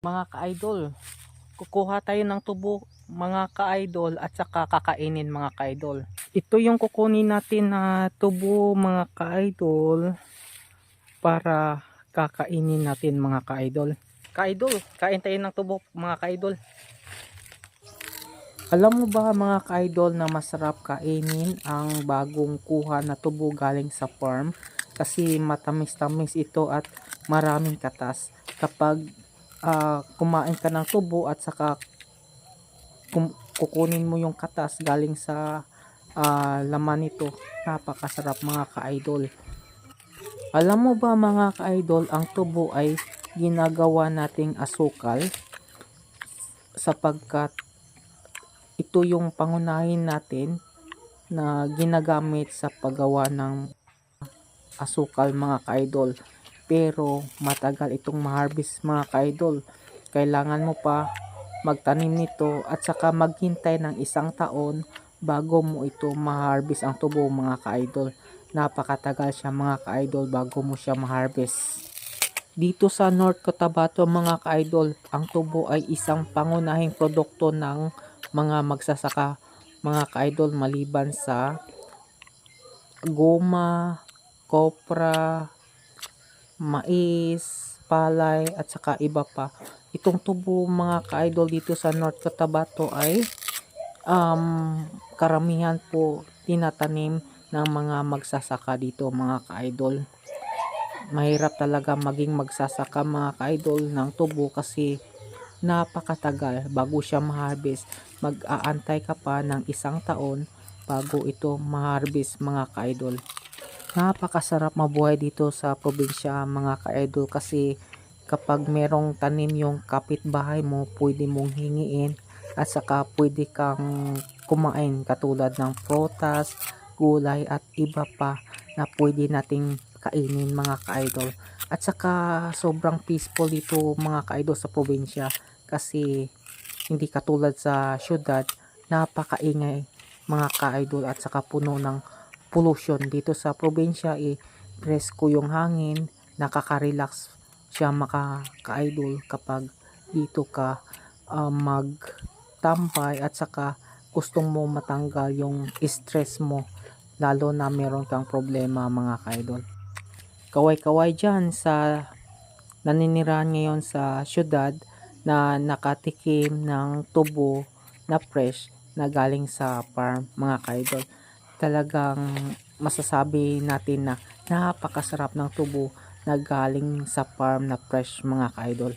Mga ka-idol, kukuha tayo ng tubo mga ka-idol at saka kakainin mga ka-idol. Ito yung kukunin natin na tubo mga ka-idol para kakainin natin mga ka-idol. Ka-idol, kain tayo ng tubo mga ka-idol. Alam mo ba mga ka-idol na masarap kainin ang bagong kuha na tubo galing sa farm? Kasi matamis-tamis ito at maraming katas. Kapag kumain ka ng tubo at saka kukunin mo yung katas galing sa laman nito, napakasarap mga ka-idol. Alam mo ba mga ka-idol, ang tubo ay ginagawa nating asukal sapagkat ito yung pangunahin natin na ginagamit sa paggawa ng asukal mga ka-idol. Pero matagal itong ma-harvest mga ka-idol. Kailangan mo pa magtanim nito at saka maghintay ng 1 taon bago mo ito ma-harvest ang tubo mga ka-idol. Napakatagal siya mga ka-idol bago mo siya ma-harvest. Dito sa North Cotabato mga ka-idol, ang tubo ay isang pangunahing produkto ng mga magsasaka mga ka-idol, maliban sa goma, kopra, mais, palay at saka iba pa. Itong tubo mga ka-idol dito sa North Cotabato ay karamihan po tinatanim ng mga magsasaka dito mga ka-idol. Mahirap talaga maging magsasaka mga ka-idol ng tubo kasi napakatagal bago siya ma-harvest. Mag-aantay ka pa ng 1 taon bago ito ma-harvest mga ka-idol. Napakasarap mabuhay dito sa probinsya mga ka-idol kasi kapag merong tanim yung kapitbahay mo, pwede mong hingiin at saka pwede kang kumain katulad ng prutas, gulay at iba pa na pwede nating kainin mga ka-idol. At saka sobrang peaceful dito mga ka-idol sa probinsya kasi hindi katulad sa syudad, napakaingay mga ka-idol at saka puno ng pollution. Dito sa probinsya presko yung hangin, nakaka-relax siya mga ka-idol kapag dito ka magtambay at saka gustong mo matanggal yung stress mo, lalo na meron kang problema mga ka-idol. Kaway-kaway dyan sa naninirahan ngayon sa syudad na nakatikim ng tubo na fresh na galing sa farm mga ka-idol. Talagang masasabi natin na napakasarap ng tubo na galing sa farm na fresh mga ka-idol.